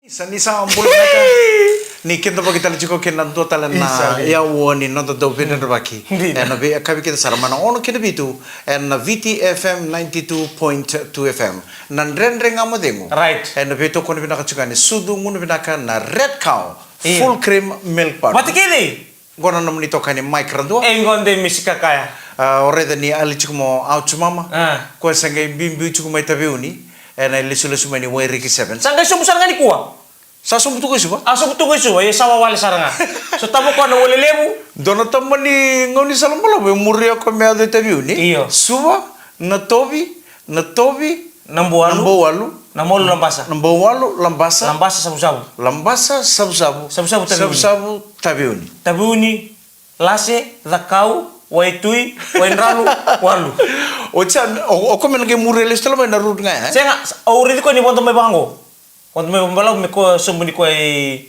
Sanisa ambul naka ni kento bagi tali cukup kena dua tali na ya woni nonton do benen baki en nabi akabi kita saramana ono kena bitu en VTFM 92.2 FM nan rendre ngamo dengu Right. en nabi to kono binaka cukani sudu ngunu binaka na red cow full cream milk powder Mati kini. gona namni to kani mic rando Engon de misika kaya. oreda ni ali cukumo au cumama ko sangai bimbi cukumo itabiuni en lisu mani weri ki 7 Sangga sumu saranga ni kuwa. sa sumbu tu ko suba Aso butu ko suwa ye sawa wale saranga. So tamo ko na wale lebu. Dona tamani ngoni salamola be muria ko me ade tabiuni. Iyo. Suba na tobi Nambo walu Namolo lambasa. lambasa Lambasa sabu-sabu. lambasa sabu Sabu-sabu tabiuni. sabu tabiuni. Tabiuni lase zakau waitui wainralu walu. Ocha o ko men ke muria le stela na rut nga Senga ori ko ni bonto me bango. Bonto me bambala me ko sumbu ni ko ai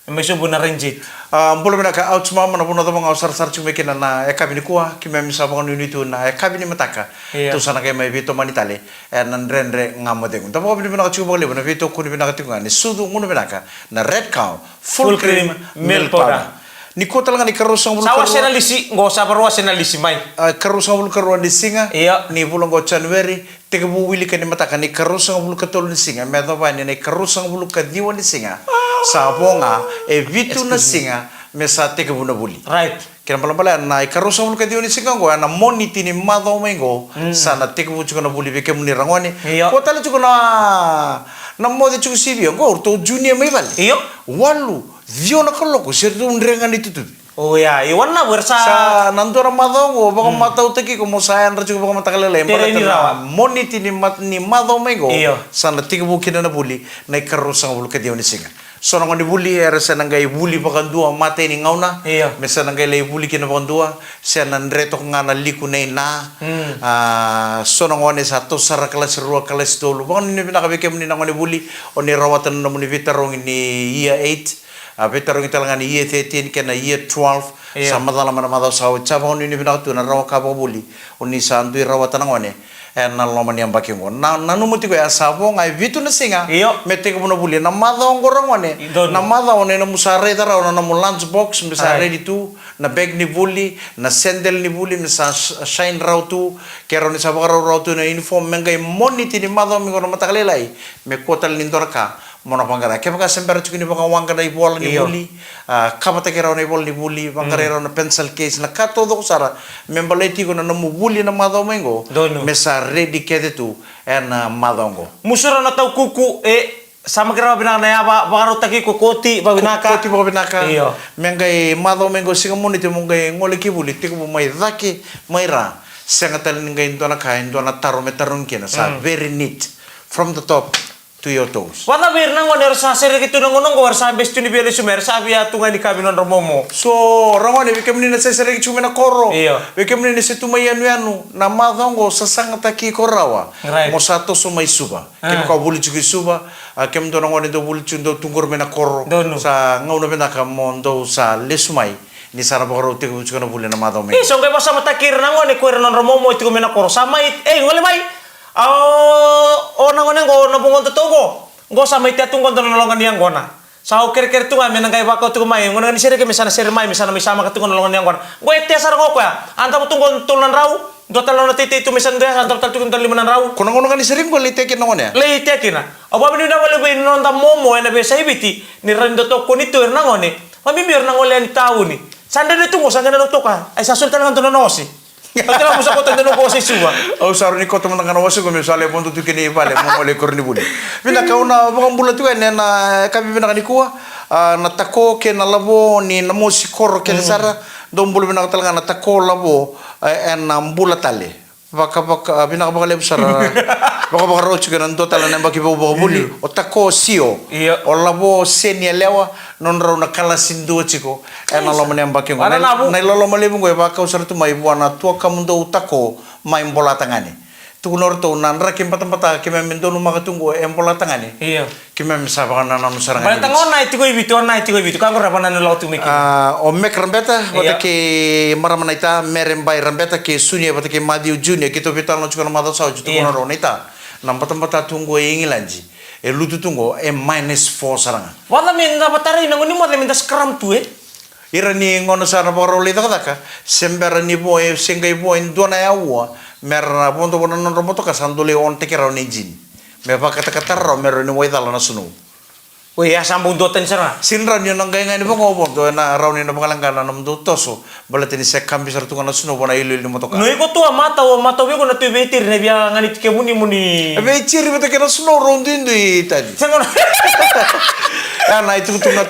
me sumbu na renjit. Mbolo mena ka out mama na puna tama ngau sar chume kena na ekabini kuah kime misa bangon unitu na ekabini mataka tu sana ke mai vito manitale nan rendre ngamo dengun tamo bini mena ka chubo le na vito kuni mena ka tinga ni sudu ngunu mena ka na red cow full cream milk powder ni kota langa ni karusang bulu Sawa senalisi ngo sabarwa senalisi mai. karusang bulu karua ni singa Iya. ni bulan go Januari tega bu wili ka ni mataka ni karusang bulu katol ni singa medo ba ni karusang bulu ka diwa ni singa sabonga e vitu na singa mesa tega buna buli Right. kena pala na ikarusa mulu kadi oni singa go na moniti ni mado mengo sana teka bu na buli beke muni rangone Iya. ko tala na mode chuku sibi go to junior mai bal Iyo. walu dio na koloko sertu undrengan itu tu Oh ya, iwan na bersa. sa nandora mado go baka mata utaki ko mo sayan ra chuku baka matakale le Tere ni rawa. moniti ni mado mengo Iyo. sana teka bu kina na buli na ikarusa mulu kadi oni singa so na ngoni buli era sa nangai buli baka dua mate ni ngauna Iya. mesa nangai lay buli kina baka dua sa nanreto nga na liku na ina so na ngoni sa to sara kelas rua kelas dulu baka ni pinakabike mo ni ngoni buli o ni rawatan na mo ni vitarong ni year 8 vitarong italangan ni year 13 kena year 12 Iya. sa madala mana madaw sa chabang ni pinakatu na rawa ka baka buli o ni sa andui rawatan na ngoni na loman yang baki ngo na numути ko asabo ngai vitu na singa Iyo. mete ko na buli na mada ngorang wane Idon. na mada one na musare dara na mu lunch box musare Ay. di tu na bag ni buli na sandal ni buli na sa shine rautu kero ni sabak rautu na uniform mengai moniti ni mada mi ngono matakalelai me kotal ni dorka mona pangara ke baka sembar chukini baka wanga dai bol ni Iyo. buli kamata kero ni bol ni buli bangare na pencil case na kato do sara membaleti ko na mu buli na mada mengo Dono. mesa ready kede tu en madongo Musura na tau kuku sama kira binaka na yaba bakaro taki ko koti babinaka. koti baka binaka Iyo. mengai mado mengo singa muni te mungai ngole kibuli te ko mai daki mai ra senga tal ngai ndona ka ndona taro metarung kena sa very neat from the top to your toes Wala bir nang oner sa sere kitu nang onong war sa bestu ni bele sumer sa biya tunga ni kabinon romomo. so rangone bikemni na sesere kichume na koro Iyo. bikemni na setuma yanu na madongo sa sanga taki korawa Right. mo sato so mai suba kem ka buli chuki suba kem do ngone do buli chundo tungur mena koro Dono. sa ngauno bena ka mondo sa lesumai ni sara bakaro te ko chukana buli na madongo So kay basa matakir nang one ko non romomo itu ko mena koro sama ngole mai. O nang one go nabungon totogo. Go sama ite tunggon don nolongan yang gona. Sa ker tunga menang kay bako tu mai ngona ni sere ke misana sere mai misana misama ka tunggon nolongan yang gona. Go ite sar go ya. Anta mo tunggon tulan raw. Do talon na tite itu misan dia anta tal tunggon limanan raw. kono ngono kan sering ko lite ke ngone Le ite kina. Aba bini na wale be non da momo ena be saibiti ni rendo to ko ni tu nangone. Mami bir nangole ni tahu ni. Sanda de tungo sanga na toka. Ay sa sultan ngan tononosi. Atira mo sa ko tendo ko si suwa. au saru ni koto mangana wasu ko misale ponto tu kini vale mo ole korni buli bina kauna baka bula tu na kabi bina kani kuwa na tako ke na labo ni na mo sikoro ke sara dom bulu bina talanga na tako labo en na bula tale baka bina baka le sara baka rochu ke nan total na baki bo buli o tako sio Iya. o labo senia lewa non raw na kala sindu chiko en na lomo ne baki Wala na bu. na lolo malebu go ba ka usar tu mai buana tua kamundo utako mai bola tangane tu nor to nan ra kim patam kim mendo no magatunggo em bola tangane Iya. kim mem sabana na nusaranga Balitang on na iti ko ibitu kan ko rapan na laut miki. o mek rambeta Iya. wata ke maramana ita merem bai rambeta ke sunia wata ke madiu junior kito vital no chukana mada sao jutu Iya. kono ronita nam patam tunggo ingilanji e lutu tungo e -4 saranga. Wala minta patari nangoni mo minta skram tu Ira ni ngono sana boro le taka sembera ni boy sengai boy dona ya wa merna ponto bono non roboto ka sandole on te kera ni jin me pa kata kata ro mero ni wai dala na sunu Wih ya sambung doten sana. sinra ni nang ngai ni bongo bon do na raw ni na pangalangana nam do toso balate ni sekam bisar tu kana sunu bona ilu ni motoka No iko tua mata we ko na tu betir ne bia ngani tike muni. be chiri bete kena sunu rondin di tadi Sengon. ya na itu tu na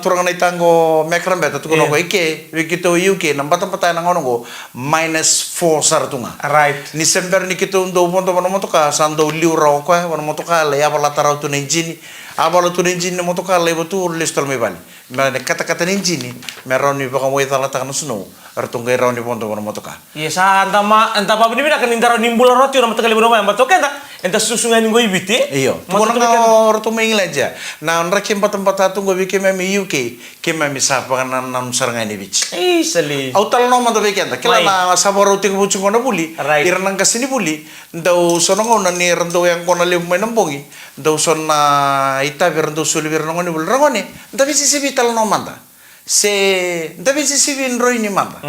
turang na itango mekran beta tu kono ko ike wikito UK namba tempat na ngono go -4 sar tunga Right. ni sember ni kito ndo bondo bono motoka sando liura ko bono motoka le ya bala tarau tu ninjini abalo tu ninjini motoka le botu listol me bali me kata ninjini meroni baka mo itala ta snow artunga rauni bondo bono motoka Yes, anta pa bini bina kan indaro nimbula roti na matakali bono ma toke enta susungan ngo ibiti. iyo tu kono nga orto me inglaja na nra kempa tempat tu go wike me UK kema mi sapa kana nam saranga ni bich Sali. autal no mando bekenda kila na saboro ting bucu kono buli Right. irang kasini buli ndau sono ngona ni rendo yang kono le menembongi ndau sonna ita berendo suli berendo ngoni bul rangone ndabi sisi vital no manda se ndabi sisi vin roi ni manda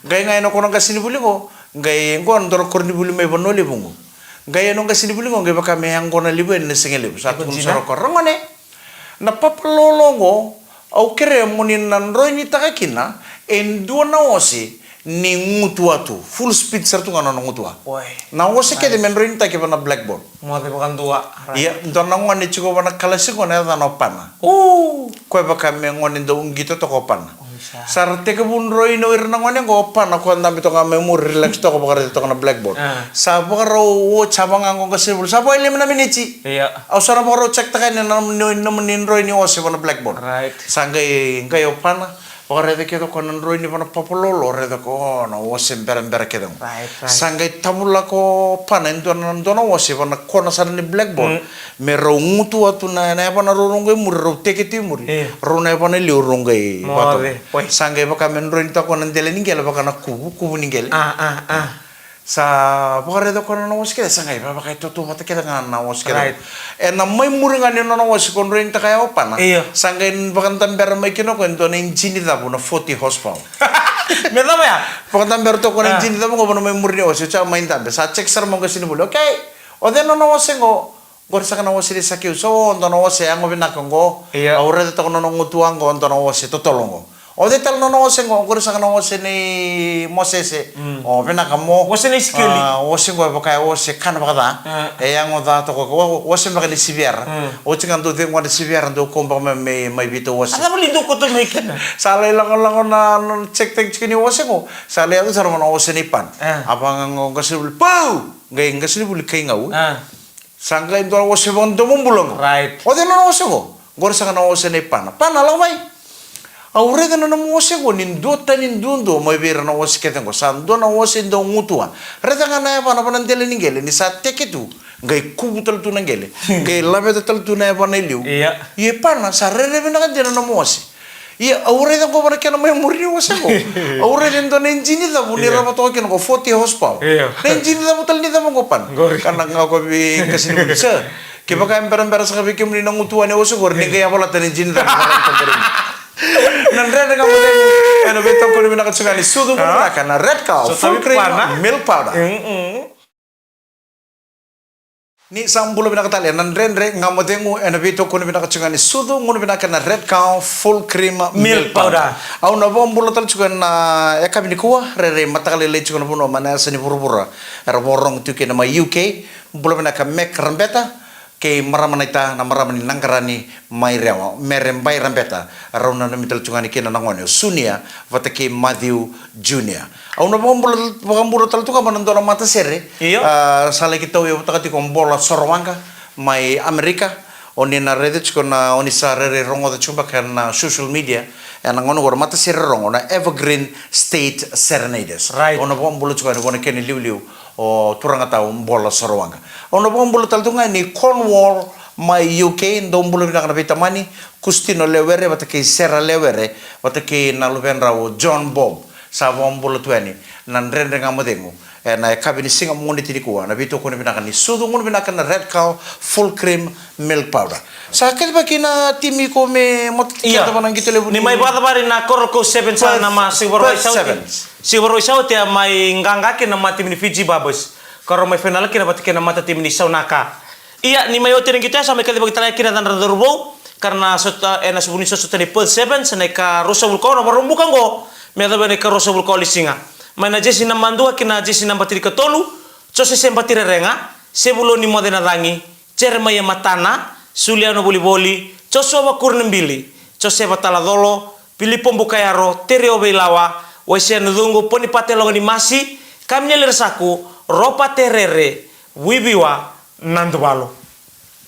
gai ngai no kono kasini buli go gai ngon dor korni buli me bono le bungu gai no kasini buli go gai baka me yang kono libu en sengele satu soro korongone na papalolongo au kere munin nan roi ni takakina en dua na osi ni ngutua tu full speed sertu ngana ngutua Woi. na osi ke de men roi ni take bana blackboard Mo te pakan tua. iya don na ngani chiko bana kalasi ko na no pana ko baka me ngoni do ngito to ko pana sar te ke bun roi no irna ngoni go pana ko ndam to ngame mur relax to ko bakar to na blackboard sa bakar o chabang ang ko sibul sa boy lim na minichi Iya. au sara bakar check ta kan na nin roi ni osi bana blackboard Right. sangai ngayo pana ore de kedo konan roi ni bana popololo ore de ko no osi berember kedo Right. sangai tabula ko pana ndona osi bana kona sara ni blackboard me ro ngutu atu na bana ro ngai mur ro teketi muri ro na bana li ro ngai Mare. Woi. sangai baka men roi ta konan dele ni gele baka na kubu ni gele sa bore do kono no oske sangai baba kai to mata keda ngana oske Right. na mai muringa ni no oske kon rein ta kai opana Iya. sangai bakan tamber mai kino ko ento engine da buna 40 horsepower Me tama ya. bakan tamber to kon engine da mo mai murini oske cha main tambe sa check sar mo gasini bulu okay o de no oske go gor sa kana oske sa ki so ndo no oske ango bina kongo Iya. aure to kono no ngutuango ndo no oske to tolongo o de tal no oske go gor sa kana oske ni mosese o bina kamo Wase ni skeli. osi go baka osi kan baka e yang oda to ko osi baka ni sibiar o tingan do de ngwa sibiar do ko ba me mai bito osi Ada beli duko to mekin. sale lang na cek tek kini osi ko sale adu sar mana osi ni pan abang ngo gasul pau ngai gasul bul kai ngau sangga indo osi bon do mumbulong Right. o de no osi go gor sa kana osi ni pan ala mai aure da na mose go nin do tanin dundo mai bera na osi ketengo sando na osi ndo ngutua reda ngana pa na panandele ningele ni sa teketu ngai kubutal tu nangele ngai labe tal tu na pa na liu Iya. ye pana sa rere bina kan dena na mose ye aure da go bara kana mai muri osi go aure den do engine da buni raba to ken go 40 horsepower Iya. engine da butal ni da mo pan kana ngako bi kasini bisa ke baka ember sa kabi kimni na ngutua ni osi go ni ngai apala tan engine da Nandre dengan model eno beto ko ni nakatsuga ni sudu mo na red cow full cream milk powder ni sambulo binakatali nandre ngamodengu eno beto ko ni nakatsuga ni sudu mo binakana red cow full cream milk powder au na bombulo tal tsuga na ekabi ni kuwa rere matakali le tsuga no mana sani burubura era borong tuke na UK bulo binaka mek rambeta ke maramanita na maramani nangkarani mai rewa merembai rambeta rauna na mital chungani kena nangone sunia vata ke Matthew Junior au na bambula tal tuka manandora mata sere sale kita yo takati kon bola sorwanga mai Amerika oni na rede chukona oni sa rere rongo da chumba kana social media ana ngono gor mata sere rongo na Evergreen State Serenades Right. ona bambula chukani bona kene liu o turanga tau bola sorwanga ono bombolo taltunga ni Cornwall mai UK ndombolo bina kana vitamani kustino lewere batake sera lewere batake na lubenra o John Bob sa bombolo tuani nan rende ngamodengu na kabi ni singa moni tini kuwa na bito ko ni binakan ni sudu ngun binakan na red cow full cream milk powder sa kaya ba kina timi ko me mot Iya. kita banang gitu lebu Ni may bata bari na korko 7 sa na ma siguro Perth isaw. sevens. Siguro isaw ti may nganga kin na mati ni Fiji Babos. Karo may final kin na pati kin na mata tim ni Saunaka. Iya ni may otin kita sa may kalibag talay kin na Durbo karena sota na subuni sa ni Perth sevens na ka Rosa Vulcano barumbukan go. May ba ni ka Rosa Vulcano lisinga. May na jesi na mandua kin na jesi na batiri ka tolu. So se sempatire renga sebulo ni modena dangi. Cerma ya matana Suliano boli-boli, Cosoba kurnembili, Coseba taladolo, Pilipom bukayaro, Tereo beilawa, Waisian dungu poni patelong ni masi, Kamnya lersaku, Ropa terere, Wibiwa, Nandubalo.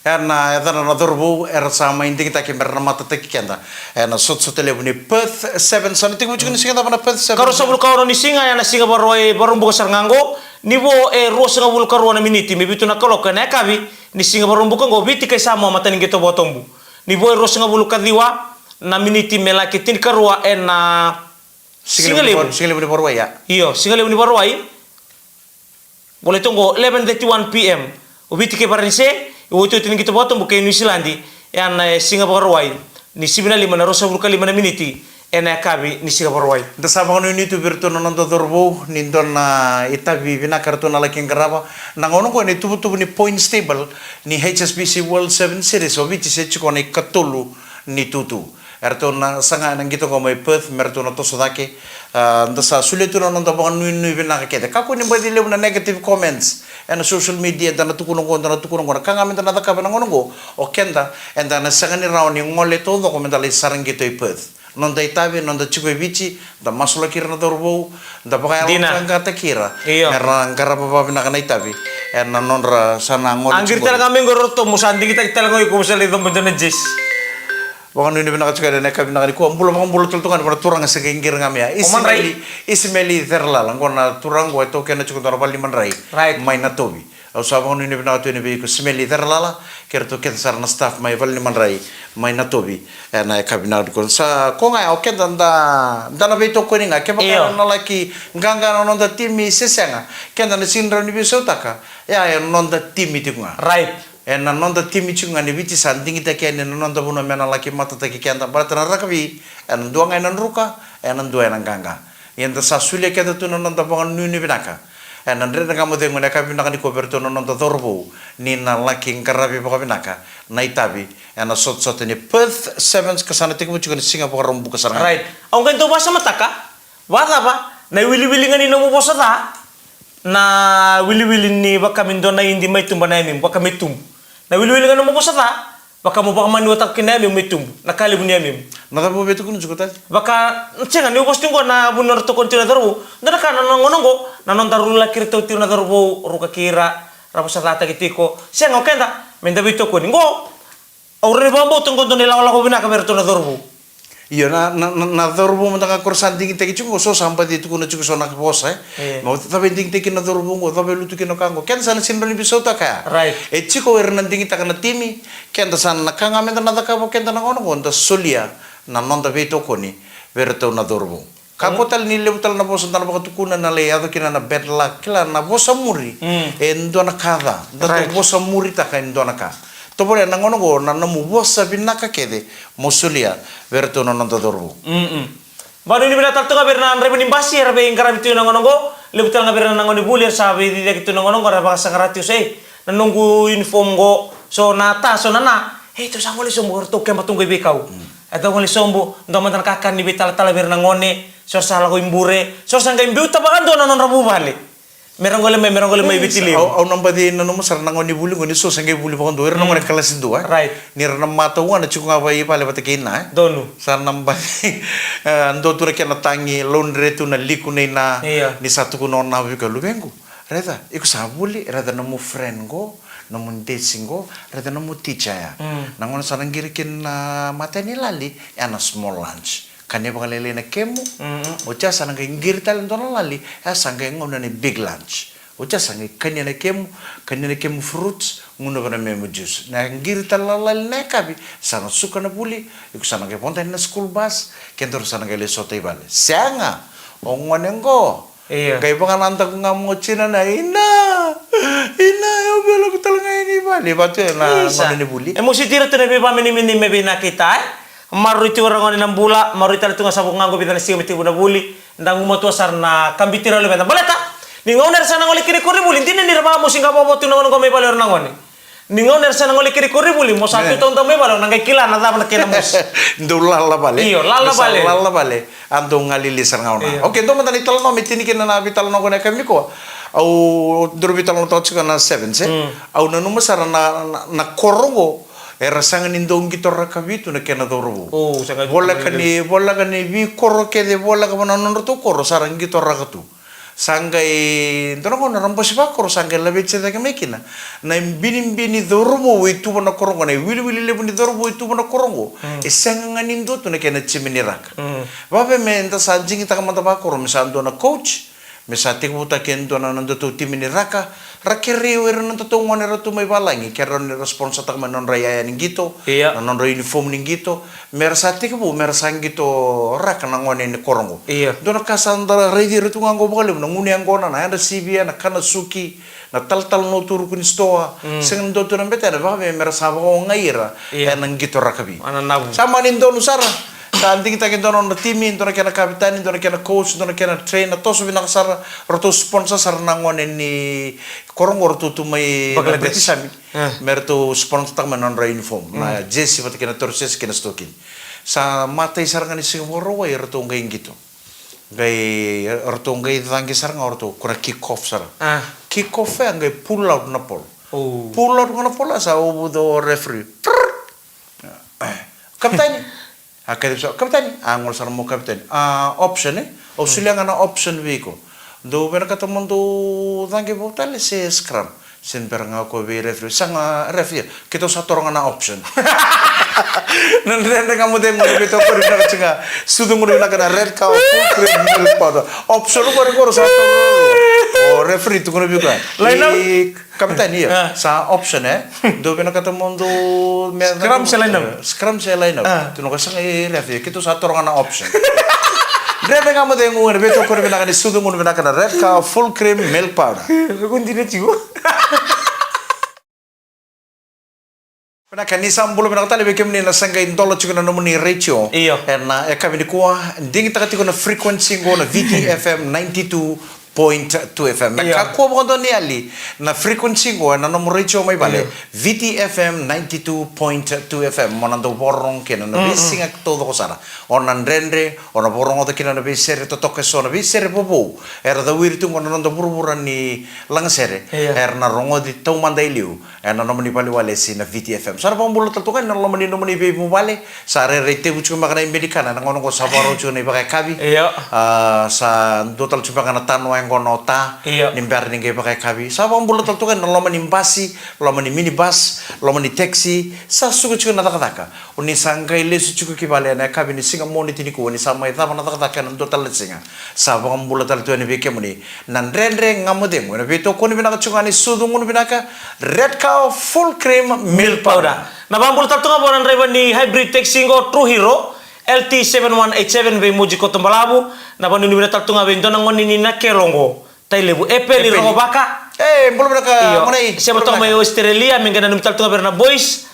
na na Durbo sama inti kita kimber na mata teki kenda na sot lebu ni Perth 7 sana tingu juga ni singa na Perth 7 Karo sabul kauro ni singa ya na singa baroi barum buka sarngango, nibo ro singa bul karo na miniti, mibitu na kolok na kabi, ni singa barum buka ngo biti kay samo mata ni gito botombu. Nibo ro singa bul kadiwa na miniti melaki tin karua na singa lebu ni Borwa ya Iyo, singa lebu ni baroi. Boleh tunggu 11:31 PM. Ubiti kay parinse Iwoto tin kita bottom bukai New Zealand yan Singapore wai ni sibina lima na rosa vulka lima na miniti ena kabi ni Singapore wai da sama no ni tu virtu no ndo Durbo ni don na itabi bina kartu na laking garaba na ngono ko ni tubu ni point stable ni HSBC World 7 Series obiti se chiko ni katulu ni tutu erto na sanga nang gitu ko may Perth merto na to sodake nda sa suletu no ndo ba nu bina ka kede kako ni badi lew na negative comments and social media dana tukunong ko kanga minta na ka bana ngono go o kenda and dana sanga ni raw ni ngole to do ko minta le sarang gitu i Perth non da itabe non da chiko bici da masula kira na Durbo da baka nga ta kira era ngara baba bina kana itabe and non ra sana ngole angir talaga kami ngoroto musandi kita talaga ko musali do benda jis Baka nuni bina katsuka na kabi na ko ambulo tultungan para turang sa kengir ngami ya ismeli terla lang ko na turang ko ito kena cukup darabal liman rai may na tobi au sabang nuni bina katsuka ni ko smeli terla la kerto ket sar na staff may val liman rai may na tobi na kabi na ko sa ko nga okay danda na beto ko ni nga ke baka na laki nganga no da timi sesenga kenda na sinra ni bisotaka ya non da timi tinga right na nonda timi chunga ni biti sanding kita kaya na nonda buno mena laki mata taki kaya na barata na rakabi en dua ngai nan ruka en dua nan ganga yang da sasulia kaya tu nonda bangan nuni binaka en andre na kamu dengu na kabi binaka ni koberto nonda Durbo ni na laki ngarabi baka binaka na itabi en sot ni Perth 7 kesana tiku chunga ni Singapore rombu kesana right ang ganito ba sa mataka wala ba na wili-wili nga ni mo posata na wili-wili ni baka mindo na hindi may tumba na yamin baka may tumba na wili-wili nga mo posata baka mo baka manuwatak kinayam may tumba nakalibu ni yamin nakabu betu kun juga tadi baka tsenga ni posting ko na bunor to konti na Durbo dana ka nanongonongo nanontarula kirto ti na Durbo ruka kira rapasata kitiko senga okenda menda bito ko ngo aure bambo tungko to nila wala ko binaka merto na Durbo iya na Durbo mentang kursan tinggi teki cungo so sampai di tukuna cukup sonak bos mau tapi tinggi teki na Durbo ngo tapi lu tukin kango kan sana sinbani bisota kaya right ciko ernan tinggi takana timi kan sana kanga menta na takabo kan na ngono ngonda solia na nonda beto koni verto na Durbo kapotal ni lebutal na bosan na baka tukuna na le ado kina na bad luck kila na bosa muri endo na kada da bosa muri taka endo na ka Topore na ngono go na namu bosa binaka kede mosulia verto no nonto Durbo. Baru ini bila tartu ka berna andre benimbasi rabe ingkara bitu na ngono go lebutal na berna ngoni bulir sabe di gitu na ngono go rabe sakaratius nanunggu inform go so nata so nana to sangoli sombo to kemba tunggu bekau. Atau ngoli sombo ndo mantan kakan ni betal tala berna ngone so sala go imbure so sangga imbu tabakan do non rabu bale. Merong gole mai bitili. Au namba di nanu masar nangoni buli ngoni so sangai buli bakon do ngone kelas dua. Right. Nir mata wana cukup apa ipa le batekina. Donu. Sar namba ando tura kena tangi laundry tu na liku na ni satu kuno na bika lubengu. Reda iku sabuli reda namu friend go namu dating go reda namu teacher ya. Nangon sarang girikin mata ni lali ana small lunch. Kanya pakalele na kemu, uca sanang ngir talen tono lali, sangka ngona ni big lunch. Uca sangai kanya na kemu fruits, nguna kana memo juice. Na ngir talalali na kabi, sana suka na puli, iku sanang ponta na school bus, kentor sanang le sote bale. Sianga, ongonengo, Iya. Kaya pangananta ko nga mo china na, ina, yung belo ko talaga ini ba? Di ba ito na mananibuli? Musi tira to na pa mini nakita maru itu orang ngone nambula maru itu nga sabong nganggo bitan siya miti na buli ndang umatua sar na kambitira le benta baleta ni ngoner sana ngoli kiri kuri buli tinin ni rama musi ngapa botu na ngone may balor na ngone ni ngoner sana ngoli kiri kuri buli mo satu tahun may balor nang kila na dapat kena mus Ndo lala bale. Iyo lala bale. Lala bale. Ando ngalilisar ngauna. Oke, ndo matani tal no mitini kina na vital no kone kami ko. Au dur vital no tawch kana 7 se. Au nanu masara na korongo. Era sangan indong gitor rakabitu na kena dorobo. Oh, sangat. Bola kani vi korro ke de bola ka banan no to korro sarang gitor rakatu. Sanggai ndono ko narambo sipa korro sanggai labe cheda ke mekina. Na bini dorobo itu bana korongo na wili le bini dorobo itu bana korongo. Sangan indo to na kena chimini raka. Babe me nda sanjing ta kamata ba korro misando na coach. Mesati ko ta kendo na nando to timini raka. Rakiriw rin ng totoong nga nito may balangi. Kaya rin responsa ta kama non raya ning gito. Iya. Non raya uniform ning gito. Mersati ko po, mersang gito rak na ngone ni korongo. Iya. Doon nakasandara ready rito nga ngo bakalim. Nanguni ang gona na yanda sibia na kanasuki. Na tal no turu kun stoa. Sing do to nang betera ba may mersaba ko ngaira. Iya. Nang gito rakabi. Ananabu. Sama nindo nusara. Saan kita kita non timi, ito na kena kapitan, ito na kena coach, ito na kena trainer, to sabi nakasar, roto sponsor sar nangon ni korong roto may Bangladesh. merto sponsor tak manon ra uniform. Na Jesse pati kena torses kena stokin. Sa matay sar nga ni Singapore way roto ngay gitu. Gay roto ngay dangi sar nga roto kuna kick off sar. Kick off ang gay pull out na pol. Oh. Pull out nga na pol sa ubo do referee. Kapitan. Akadip sa kapitan, angol sa mo kapitan. Option o sila nga na option wiko. Do pero katamon do dangi botale si scrum. Sin per nga ko be referee. Sang referee, kito sa torong na option. Nandun nga mo din mo bito ko rin na nga. Sudong mo rin na kana red cow full cream milk powder. Option ko rin ko sa o referee to kuno biko. Kapitan iya sa option do pero katamon do Scrum sa line up. Tuno ka sang referee kito sa torong na option. Dere nga mo din mo bito ko rin na kana sudong mo rin na kana red cow full cream milk powder. Kundi na chigo. Pernah kan ni sambulo pernah kata lebih kemini na sangga indolo cukup na nomoni ratio. Iyo. Na kami ni kuah ding kita kati ko na frequency ko na VTFM 92.2 FM. Nakakuha mo ko doon ni Ali na frequency ko na nomor ratio may bale. VTFM 92.2 FM. Manando borong kina na bising ak todo ko sara. O nandrendre o na borong o da kina na bisere to toke so na bisere popo. Era da wiritung ko na nando burburan ni langsere. Era na rongo di tau manday liu. Era na nomoni pali wale si na VTFM. Sara pang bulot taltukan na nomoni baby mo bale. Sa rete bucu makana imbedikana na ngono ko sabaro cuy na ibakai kabi. Sa dotal cuy makana tanwa yang kono ta. Nimbar ning ibakai kabi. Sa pang bulot taltukan na lomani basi, lomani minibus, lomani taxi. Sa suku cuy na takataka. Uni sangkai lesu cuy kibale na kabi ni singa moni tiniku ni sama ita mana takataka na dotal lesinga. Sa pang bulot taltukan ni beke moni. Nan rendre ngamode mo na bito ko ni binaka cuy ni sudung mo ni binaka red cow full cream milk powder. Na bambul tartunga bonan reban ni hybrid taxi go True Hero LT7187 be muji ko tombalabu na banu ni tartunga be ndona ngoni ni na kelongo tailebu epeli rongo baka belum mereka mana siapa tahu mai Australia mengena num tartunga berna boys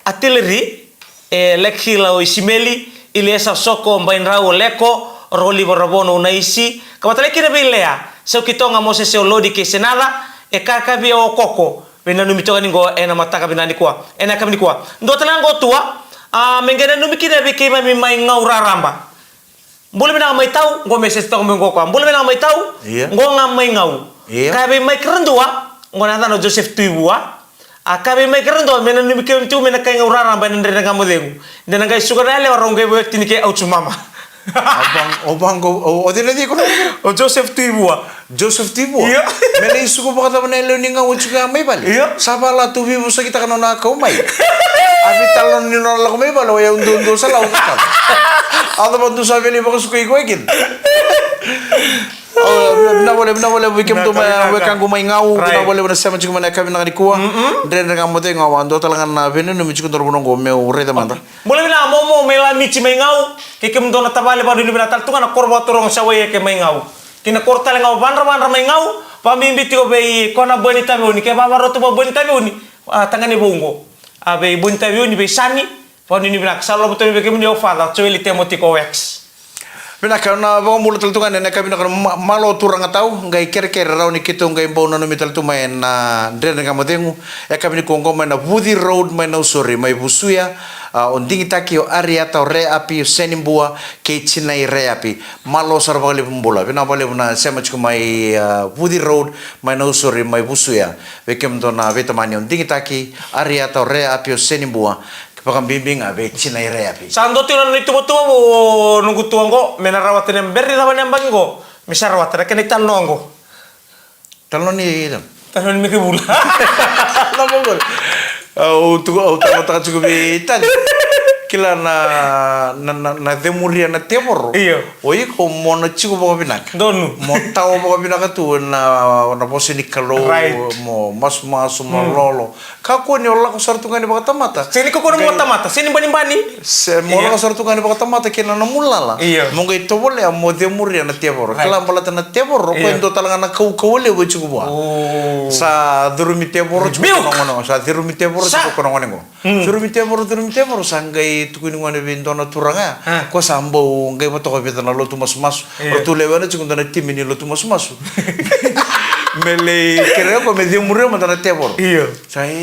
artillery lekhila o isimeli ilesa soko mbain rawo leko roli borobono unaisi kamatale kire be lea so kitonga mose se lodi ke senada kaka bi o koko bena numi toka ningo ena mataka bena nikwa ena kam nikwa ndo tanango tua mengena numi kida be kema mi mai ngaura ramba bole bena mai tau ngo message to ngo kwa bole bena mai tau ngo ngamai ngau ka be mai kerendua ngo nanta no Joseph Tuibua akabe mai kerendo mena numi ke tu mena kai ngaura ramba ndere ngamo degu ndena ngai sugar ale warong ge wek tinike au mama obang go odine di ko o Joseph Tuibua Iya. Mena isu ko baka taman elo ni nga ucu ka may bali. Iya. Sabala tubi mo sa kita ka na ka umay. Abi talon ni nala ko may balo ya undo sa law ka. Ano ba do sa beli ba ko sukoy ko igin. Bina boleh bikin tu wekang gumai ngau, bina Right. boleh bina sama cuma nak bina kadikua. Dren dengan mote ngau ando talangan na bina numi cikun torbunong gomeu reda manta. Boleh bilang momo mela mici mai ngau, kikim dona tabale baru ni bila taltunga na korba torong sawaye ke mai ngau. Kina kortale ngau bandra mai ngau, pamimbi tio bei kona bonita be uni ke baba roto bo bonita be uni. Tangani bongo. Abe bonita be uni be sani, pa ni bila salo betul be kemun yo fala, cueli temoti ko wax. Bina karena bang mulut teltungan nene bina karena malo turang atau ngai ker rau ni kita ngai bau nanu mital tu main na dren dengan motengu. Kami ni kongko main na Woody Road main na usuri mai busuya. Onding taki o area atau re api senimbua ke cinai re api malo sarbali pembola bina bale buna sema cukup mai Woody Road mai na usuri mai busuya. Bekem dona vetamani onding taki area atau re api senimbua. Pakam bimbing abe cinai re api. Sando tino ni tubo bo nunggu tuanggo menarawat ni berri lawan yang bango. Misarawat rekeni tan nonggo. Talon ni itu. Tan ni mikir bula. Nama gol. Tahu cukup itan. Kila na demuria na tebor. Iya. Oi ko mo na chico baka binak. Donu. Mo tao baka binak tu na posini kalau Right. mo mas mo lolo. Kako ni ola ko sartungan ni baka tamata. Sini ko kuno mo tamata. Sini bani. Se mo ola ko sartungan ni baka tamata kina na mulala. Iya. Mo ngai to boleh mo demuria na tebor. Right. Kala balata na tebor ko Iya. endo talanga na kau le bo chico baka. Oh. Sa durumi tebor chico Milk. kono sa durumi tebor Sa- chico kono ngo. Durumi tebor sangai tukuni ngone bindona turanga Ah. ko sambo ngai boto ko betana lo tu mas Iya. o tu lewana chico ndana timini lo tu mas mele kere ko me dia mure mandana tebor Iya.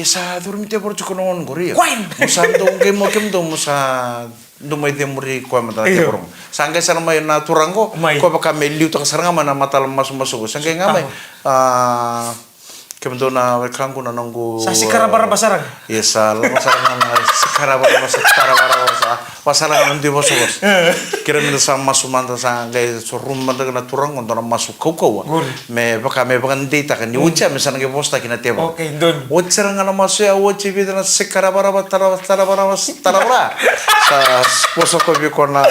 sa durumi tebor chico non goria Quain. musando ngai mo kem do musa do mai dia muri ko mandana Iya. tebor sangai sarma na turango Mai. ko baka me liu to saranga mana matal mas ko sangai ngamai kem do na kangu na nongo Sa sikara-bara basarang. Yes, sarang na sikara bara sa pasarang ndi bos. Kira minta sama sumanta sa ngai sorum manda na turang on na masuk kau. Guri. Me baka data kan uca misalnya ke posta kina tebo. Okay, don. Uca nga na masu ya uca bida na sikara bara tara bara. Sa poso ko bi kona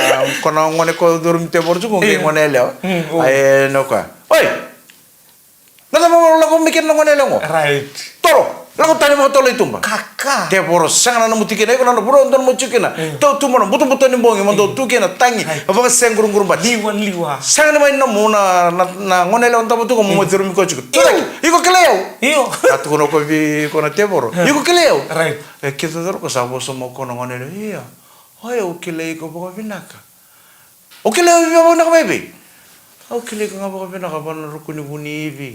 ngone ko durum tebo ju ngai ngone leo. Ay no ka. Oi. Nada mo la ko mikir na ngone leo. Right. Toro. Lagu tani mo tolo itumba. Kakak. Dia boros sangat na mutikina ko na buro ndon mo chukina. To tu mo buto ni bongi mo tu kina tangi. Apa seng gurung gurung bat. Liwa. Sangat na no mo na ngone le onta buto ko mo dirum ko chuk. Iko keleo. Iyo. Atu kono ko bi kono te boro. Iko keleo. Right. Kita dor ko sabo so mo kono ngone le. Iya. Hoy o kelei ko boko binaka. O keleo bi ba na baby. O kelei ko ngabo binaka ba na rukuni buni bi.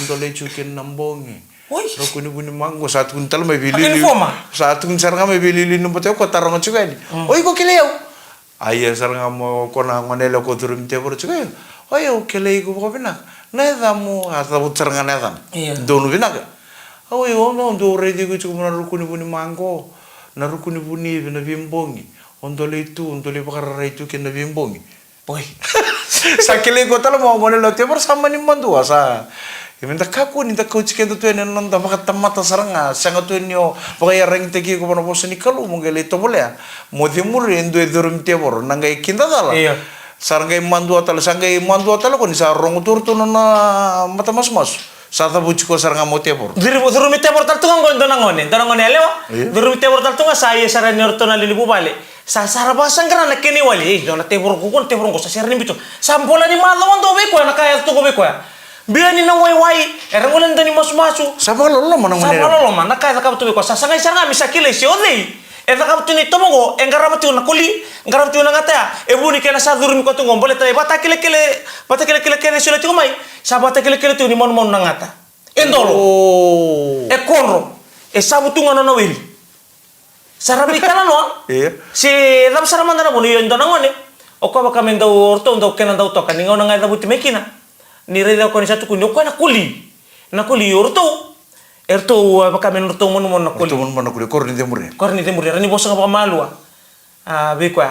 Ondo le chukin nambongi. Oi. Rokuni buni mango saat kuntal may Pakai bilili. informa? Saat kun saranga may bilili nung pateo ko tarang chuga ni. Oi ko kileo. Ay saranga mo ko na ngonelo ko turum te por chuga. Oi o kilei ko ko bina. Neda mo ata but saranga neda. Iya. Donu bina ka. Oi o no do ready ko chuga na rokuni buni mango. Na rokuni buni na bimbongi. Ondole itu ondole bakar itu ken na bimbongi. Boy. Sa kilei ko tala mo ngonelo te por sama ni mandua sa. Iminta kaku ni takau ciken tu tuan non tak pakai temata saranga sangat tuan yo pakai ring tegi ko pano bosan ni kalau mungkin itu boleh ya mau dia muri endo edurum tebor nanggai kinta tala Iya. saranggai mandu atala sanggai mandu atala ko ni sa rong tur tu nona mata mas sata buci ko saranga mau tebor Duru mi tebor taltungan ko donangone lewa. Iya. Duru mi tebor taltungan saya saran nyorto na lilibu bale. Sa sarabasang kana na kini wali. Dona tebor ko sa sirni bito. Sampola ni malawan do be ko na kaya to ko be ko. Biani na wai era ngulen dani masu sama lo mana sama lo mana kaya ka tu ko sa sangai saranga misakile si ode eta ka tu ni tomongo engara matu na kuli engara matu na ngata e buni kena sa durmi ko tu ngombole tay bata kile sule tu mai sa bata kile tu ni mon na ngata endolo oh e konro e sabu tu ngana no wili sarabi kana no iya si dam saramanda na buni yo ndona ngone o ko ba kamenda orto ndo kena ndau to kan ngona ngai da buti mekina ni reda ko ni satu kundi ko na kuli orto erto apa kami orto mon na kuli itu mana kuli korni demure rani bosa ka malua be kwa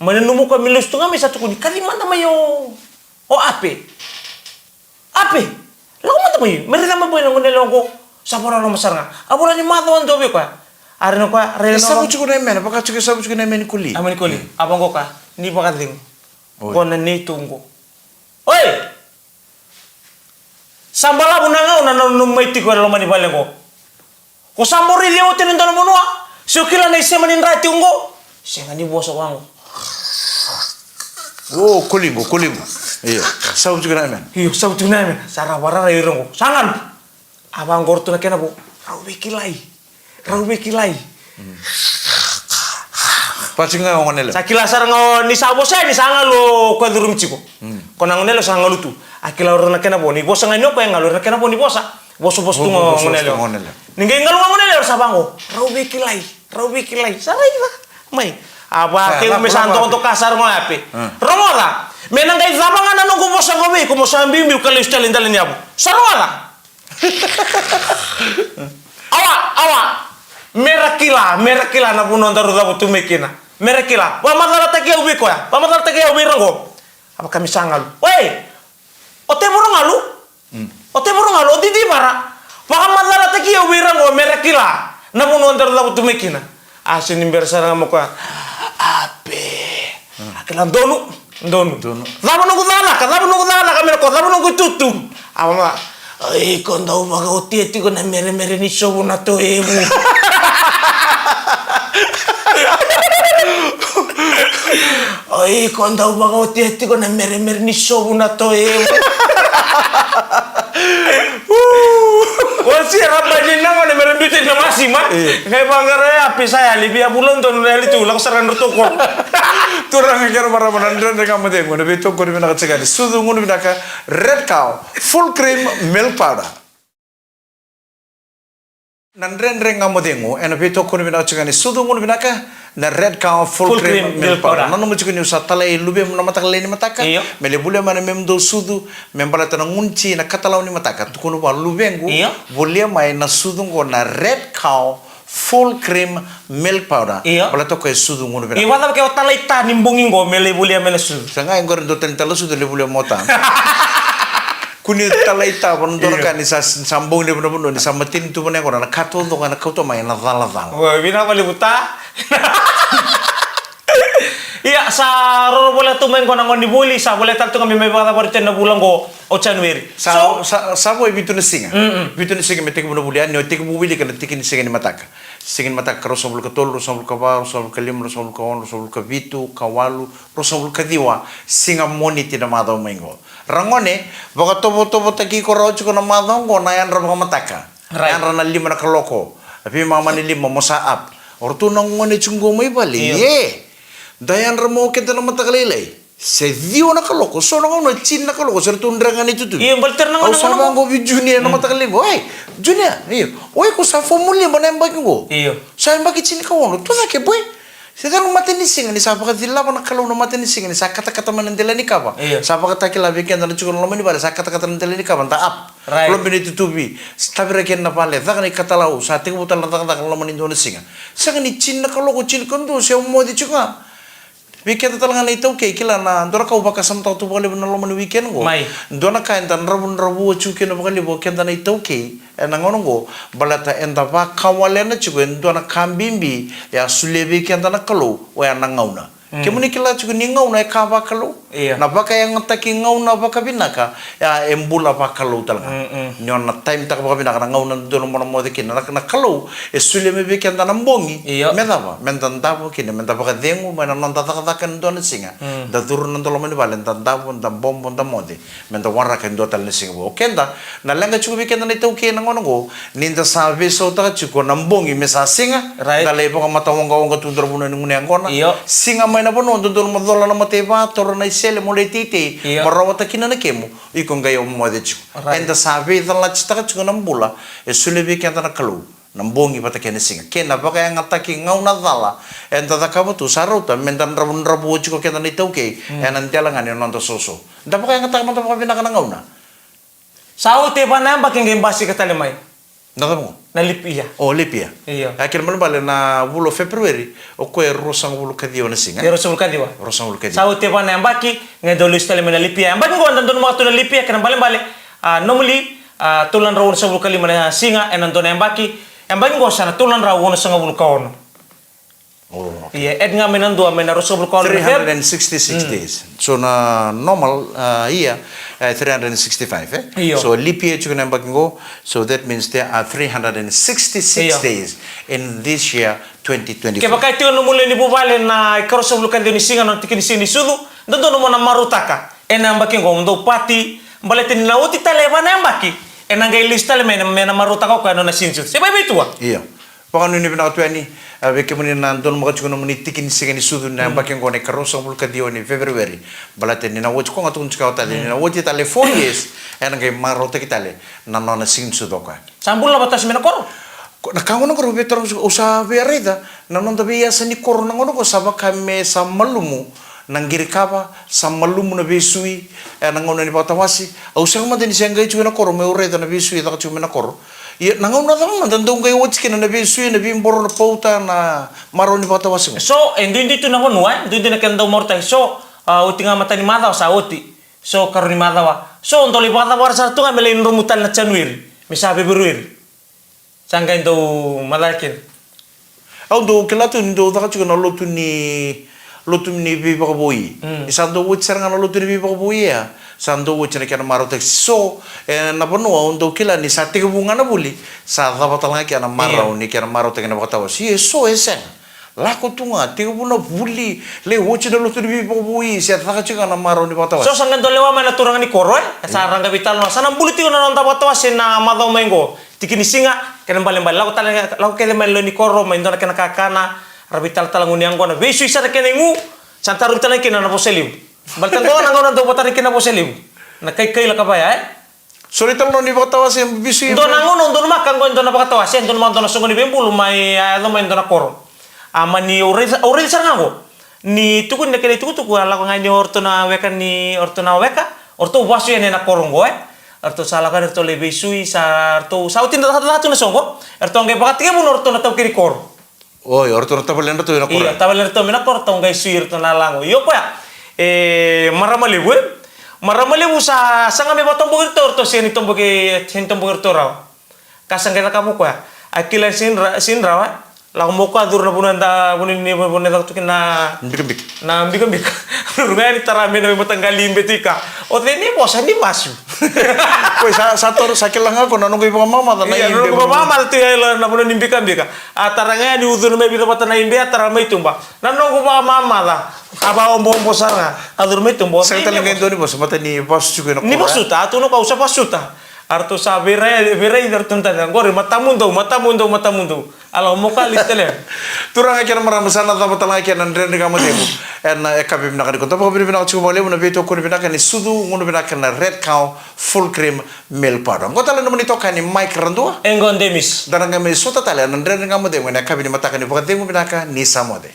numu ko milus tu ngami satu kundi kali manda mayo o ape lagu manda mayo mereda maboy na ngone longo sapora no masaranga abula ni mato ando be kwa areno kwa reno sabu cukup nemen apakah cukup sabu cukup nemen kuli amani kuli abang ko ka ni bakating Oi. ko na ni tunggo oi Sambala bunanga una no maiti ko lo mani bale ko. Ko sambori dia utin ndalo monua. Sukila na ise manin rati ungo. Sengani boso wangu. Oh, kulingo. Iya. Sau juga na men. Iyo sau tu na men. Sara warara irongo. Sangan. Abang gortu na kena bo. Rau bekilai. Pacinga ngonele. Sakila sarang ni sabo saya ni sanga lo ko durum ciko. Kona ngonele sanga lutu. Akila orna kena bo ni bosa ngano ko ngalor kena bo ni bosa. Boso tu ngonele. Ningai ngalu ngonele or sabango. Rau bekilai. Sarai ba. Mai. Aba ke mesanto untuk kasar ngo ape. Romola. Menang kai zabangan ano ko bosa ngobe ko mo sambi mi kali stalin dalin yabu. Sarwala. Awa. Merakila na puno antaru dabu tumekina. Merakila. Wa madara takia ubiko ya. Wa madara takia ubirango. Apa kami sangalu. Wei. Ote burungalu. Odi di bara. Wa madara takia ubirango merakila. Na puno antaru dabu tumekina. Asin imbersara mo ko. Ape. Akila donu. Dabu nunggu nana kami ko. Dabu nunggu tutu. Ama. Ai konda ubaga oti ko na mere ni sobu na to emu. Ai konda ubaga oti ko na mere ni sobu na to emu. Wasi rabani nango na mere dute na masima. Kay bangare api saya libia bulan ton reli tu lang saran rutoko. Turang ngero maraman ndon de kamu dengo ne beto ko bina ka sudu ngunu bina ka red cow full cream milk powder. Nandren ngamu dengo ena beto ko bina ka sudu ngunu bina ka na red cow full cream milk powder. Nanu mu chukuni usatala lube mu mataka leni mataka. Mele bule mana memdo sudu membala tana ngunci na katalaw ni mataka tukunu ba lubengu bolia mai na sudu ngo na red cow full cream milk powder. Bala to ko sudu ngunu bina. Iwala ke otala ita nimbungi ngo mele bulia mele sudu. Sanga ngor do tentalo sudu le bulia mota. Kuni talaita pon do kan ni sambung de bono ni samatin tu pon ko na kato do kan kauto mai na dala. Wah, bina bali buta. Iya, sa roro boleh tu main ko na ngoni buli sa boleh tal tu kami may bata pariten na bulan ko o January. Sa boy bitu na singa. Bitu na singa metek bono buli ani otek bubili kan tikin singa ni mataka. Singa ni mataka rosobul ka tol, rosobul ka ba, rosobul ka lim, rosobul ka on, rosobul ka bitu, kawalu, rosobul ka diwa, singa moni tina madaw maingo. Rangone, baka tobo taki ko raw chuko na madaw ko na yan ra mataka. Yan ra na lima na kaloko. Api mama ni lima mo saap. Orto na ngone chungo mo ibali. Dayan ramo kita na matakalilay. Se dio na kaloko, so na ngono chin na kaloko, sir tundrangan itu tu. Iya, balter na ngono. Au sama ngo vi junior na matakalilay. Oi, junior. Oi ko sa formula mo na mbaki ngo. Iyo. Sa mbaki chin ka wono. Tu na ke boy. Sekarang mati ni singa ni sa paka dilla na kalau na mati ni singa ni sa kata-kata manandela ni kaba. Sa paka takila bikin na chukon lo mani bare sa kata-kata mandela ni kaba ta up. Lo bini tutubi. Tabi reken na pale. Tak ni katalau sa tingu butal na tak lo mani do ni singa. Sa ni chin na kaloko chin kondo sa mo di chuka. Weekend talangan itu okay kila na dora kau baka sam tau tu boleh benar lo mani weekend go. Dona kain tan rabu chuke na bakali bo kenda na itu okay. Na ngono go balata enda ba kawale na chuken dona kambimbi ya sulebe kenda na kalau wa na ngauna. Kemuni kila chuken ni ngauna e ka ba kalau. Na baka yang taki ngauna baka binaka ya embula ba kalau talanga. Nyon na time tak baka binaka na ngauna dona mo mo de kina na kalau e sulebe be kenda na mbongi. Menda ba mentan tabo kina menta baka dengu mana non kan dona singa da turun ndo lo mani balen da bombo da mode menta warra kan do tal singa bo kenda na langa chubi kenda ni tau ke na ngono go ninda sabe so ta chuko na mbongi mesa singa da le bo mata wonga wonga tundur buno ni ngune ngona singa mai na bono ndo mo dola na mate ba tor na isele mo le tite marawata kinana kemu iko ngayo mo de chu enda sabe da la chita chuko na mbula e sulebe kenda na kalu nambongi pata kene singa kena baka yang ataki ngau na dala enta da kabu tu sarauta mentan rabu chiko kena ni tauke enan telangan yon nonto soso nda baka yang ataki mata baka bina kana ngau na sao te bana baka ngem basi ka talemai nda mo na lipia lipia iya akil mal bale na bulo february o ko rosang bulo kadio na singa rosang bulo kadio sao te bana baki ngedolo talemai na lipia baki ngo ndan mo na lipia kana bale normally tulan rawon sa bulo kalima na singa enan don baki. Yang bagi gua sana tulan rawon sanga bulu kawan. Oh. Iya, nga menan dua mena rosobul kol 366 days. So na normal 365 Iyo. So leap year chuko na bakingo. So that means there are 366 Iyo. days in this year 2024. Kaya bakit yun muli ni bubale na karosobul kan ni singa no tikini sini sudu, dondo no mo na marutaka. Enang baking ko ndo pati baletin na uti tale mana yang baki. Enang gay lista le mena marutaka ko ano na sinsu. Siapa itu ah? Iya. Pakan ni bina tuani beke muni na don mo chuko muni tikin singa ni sudu na bakingo ne karosa bul kadio ni February. Balatin ni na wo chuko ngatun chika tali ni na wo tale 4 years enang gay marota kitale na nona sinsu doka. Sambul na batas mena koro. Nakangono ko better usa vereda nanon tabi ya sani kor nangono ko sabak kame sa malumu nanggiri kaba sa malumu na besui nangono ni patawasi au sang man din siyang gay na kor me ureda na besui ta chume na kor ya nangono na man tandong gay watch kina na besui na bimbor na pauta na maro ni patawasi So, hindi dito na kunuan, hindi na kanda umorta. So, uti nga mata ni madaw sa uti. So, karon ni madaw. So, untoli pa kata sa ito nga malayin rumutan na January. May sabi February. Saan kayo daw malakin? au do kelatu ni do ta chuko na lotu ni bi pa boy isando wo tsara na lotu ni bi pa boy ya sando wo tsara kana maro tek so na bono do kila ni sa tiga bunga na buli sa ta batala kana maro ni kana maro tek na batawa si so esen lako tunga tiga bunga buli le wo tsara lotu ni bi pa boy sa ta chuko na maro ni batawa So, saan kayo lewa may naturangan ni Koro eh? Kasarang kapital no. Saan ang bulit yun na nang tawa-tawa na madaw mengo. Tikini singa, kaya balik-balik. Lago kaya may ni Koro, may doon na kinakakana. Rabital talang uniang ko na. Beso isa na kinengu. Santa rabital na kinanaposeliw. Balitan ko, nang daw bata rin kinaposeliw. Nagkay-kay ka ba ya eh? so ni talo ni batawa si bisu Doon ang uno, doon makang ko, doon na pakatawa siya. Doon na sungo ni Bembulu, may doon na Koro. Ama ni Aurel sarang ako. Ni tukun na kini tuku ala ko nga ni orto na weka orto wasu yan na korongo orto sala kan orto lebe sui sa orto sa utin hatu na songo orto ngai bakat ke mun orto na taw kiri kor oi orto tabalen to na iya kor tabalen to mena kor tong ngai sui orto na lango yo pa maramalebu sa sanga me batong bugir to orto sini tombo ke hentom bugir to raw kasang kena kamu ko akila sin raw la mo ko adur na bunan da bunin ni bunan da tukin na bik na ambik rungani tarame na matanggali betika o ni bosa ni masu Koi sator sakilang ako nanong iba mama na iya imbe. ro mama tu ya na bunan nimbika bika ataranga ni udur me bita patana imbe atarama itumba nanong ko mama la aba ombo sanga adur me itumbo Saya talang ngayon doon bos mata ni bos juga ni basuta tu no kausa basuta arto sa vera idartuntan ngori matamundo ala mo ka litele Turang aja nama ramasana tama talang aja nandre ni kamu demo. En ekabim nak dikot. Tapi kabim nak cukup boleh muna beto kuni bina kani sudu muna bina kani red cow full cream milk powder. Kau tahu nama ni tokan ni Mike Randua. engon demis Dan kami suta tahu nandre ni kamu demo. Ekabim mata kani bukan demo bina kani samode.